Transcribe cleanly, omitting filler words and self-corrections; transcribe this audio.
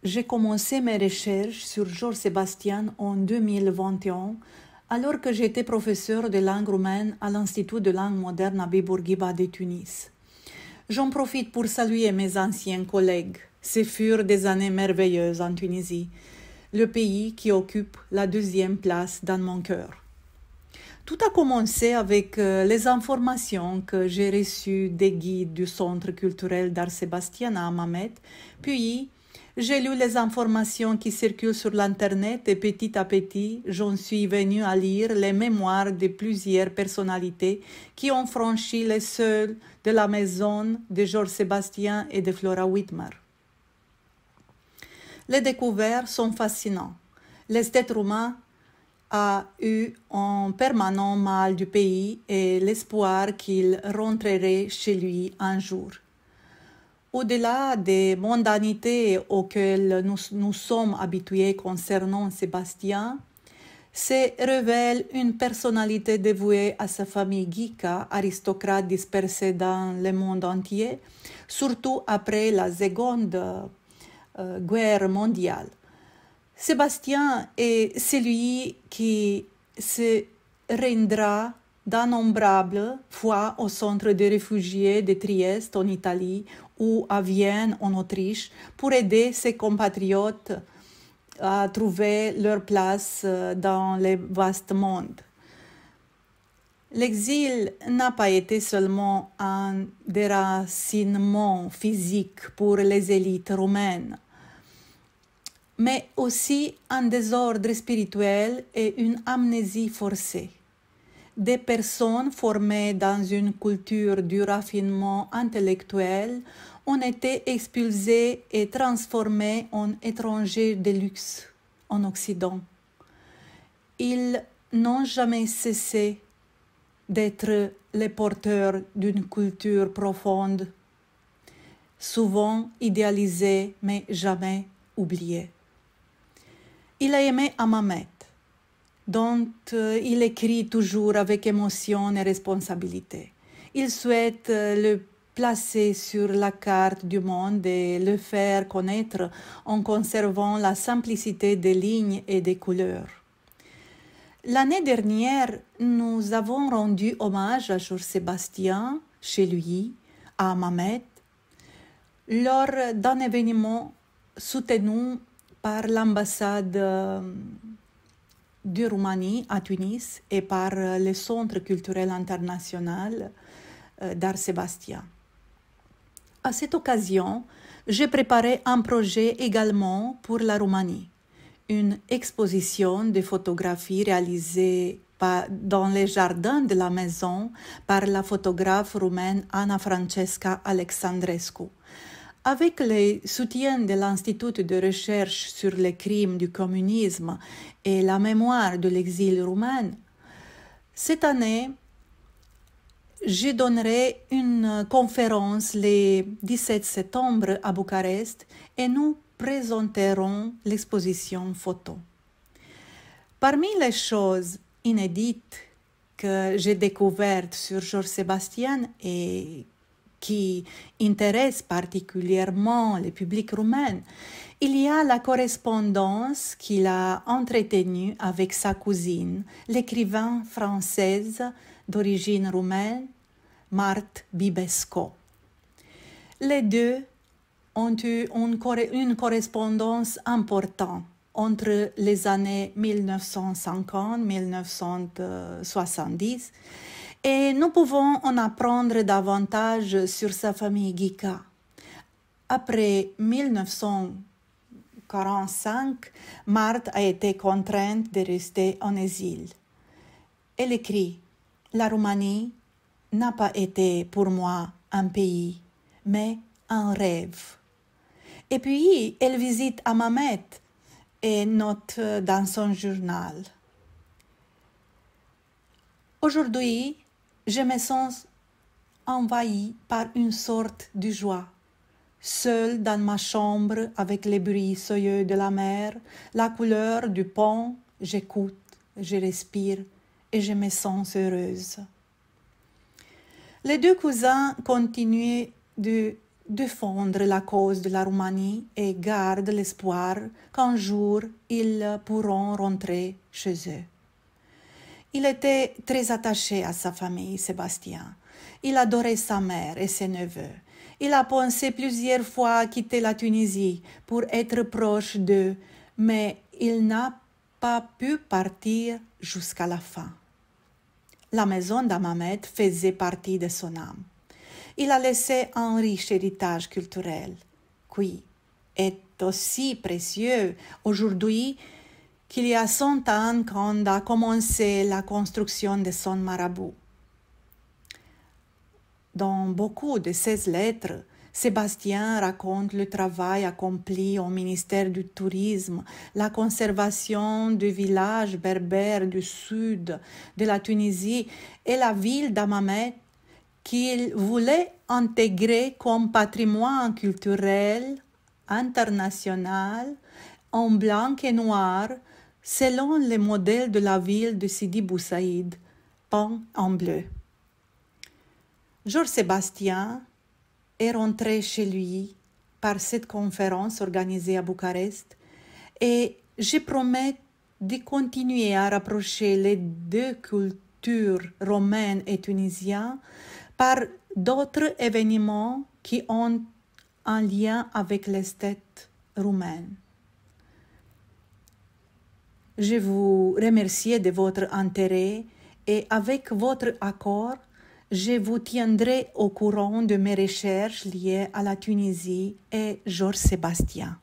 J'ai commencé mes recherches sur Georges Sébastien en 2021, alors que j'étais professeur de langue roumaine à l'Institut de langue moderne à Bourguiba de Tunis. J'en profite pour saluer mes anciens collègues. Ce furent des années merveilleuses en Tunisie, le pays qui occupe la 2e place dans mon cœur. Tout a commencé avec les informations que j'ai reçues des guides du Centre culturel d'art Sébastien à Hammamet, puis j'ai lu les informations qui circulent sur l'Internet et petit à petit, j'en suis venue à lire les mémoires de plusieurs personnalités qui ont franchi les seuils de la maison de Georges Sébastien et de Flora Whitmer. Les découvertes sont fascinantes. L'esthète roumain a eu un permanent mal du pays et l'espoir qu'il rentrerait chez lui un jour. Au-delà des mondanités auxquelles nous sommes habitués concernant Sébastien, se révèle une personnalité dévouée à sa famille Gica, aristocrate dispersée dans le monde entier, surtout après la Seconde Guerre mondiale. Sébastien est celui qui se rendra d'innombrables fois au centre de réfugiés de Trieste en Italie ou à Vienne en Autriche pour aider ses compatriotes à trouver leur place dans le vaste monde. L'exil n'a pas été seulement un déracinement physique pour les élites roumaines, mais aussi un désordre spirituel et une amnésie forcée. Des personnes formées dans une culture du raffinement intellectuel ont été expulsées et transformées en étrangers de luxe en Occident. Ils n'ont jamais cessé d'être les porteurs d'une culture profonde, souvent idéalisée mais jamais oubliée. Il a aimé Hammamet, dont il écrit toujours avec émotion et responsabilité. Il souhaite le placer sur la carte du monde et le faire connaître en conservant la simplicité des lignes et des couleurs. L'année dernière, nous avons rendu hommage à Georges Sébastien chez lui, à Hammamet, lors d'un événement soutenu par l'ambassade de Roumanie à Tunis et par le Centre culturel international d'art Sébastien. À cette occasion, j'ai préparé un projet également pour la Roumanie, une exposition de photographies réalisée dans les jardins de la maison par la photographe roumaine Ana Francesca Alexandrescu. Avec le soutien de l'Institut de recherche sur les crimes du communisme et la mémoire de l'exil roumain, cette année, je donnerai une conférence le 17 septembre à Bucarest et nous présenterons l'exposition photo. Parmi les choses inédites que j'ai découvertes sur Georges Sébastien et qui intéresse particulièrement le public roumain, il y a la correspondance qu'il a entretenue avec sa cousine, l'écrivain française d'origine roumaine, Marthe Bibesco. Les deux ont eu une correspondance importante entre les années 1950-1970 et nous pouvons en apprendre davantage sur sa famille Gica. Après 1945, Marthe a été contrainte de rester en exil. Elle écrit « La Roumanie n'a pas été pour moi un pays, mais un rêve. » Et puis, elle visite Hammamet et note dans son journal. Aujourd'hui, je me sens envahie par une sorte de joie. Seule dans ma chambre, avec les bruits soyeux de la mer, la couleur du pont, j'écoute, je respire et je me sens heureuse. Les deux cousins continuent de défendre la cause de la Roumanie et gardent l'espoir qu'un jour ils pourront rentrer chez eux. Il était très attaché à sa famille, Sébastien. Il adorait sa mère et ses neveux. Il a pensé plusieurs fois quitter la Tunisie pour être proche d'eux, mais il n'a pas pu partir jusqu'à la fin. La maison d'Hammamet faisait partie de son âme. Il a laissé un riche héritage culturel, qui est aussi précieux aujourd'hui qu'il y a 100 ans quand a commencé la construction de son marabout. Dans beaucoup de ses lettres, Sébastien raconte le travail accompli au ministère du Tourisme, la conservation du village berbère du sud de la Tunisie et la ville d'Hammamet qu'il voulait intégrer comme patrimoine culturel international en blanc et noir selon le modèle de la ville de Sidi Bou Saïd, peint en bleu. Georges Sébastien est rentré chez lui par cette conférence organisée à Bucarest et je promets de continuer à rapprocher les deux cultures romaines et tunisiennes par d'autres événements qui ont un lien avec l'esthète roumaine. Je vous remercie de votre intérêt et avec votre accord, je vous tiendrai au courant de mes recherches liées à la Tunisie et Georges Sébastien.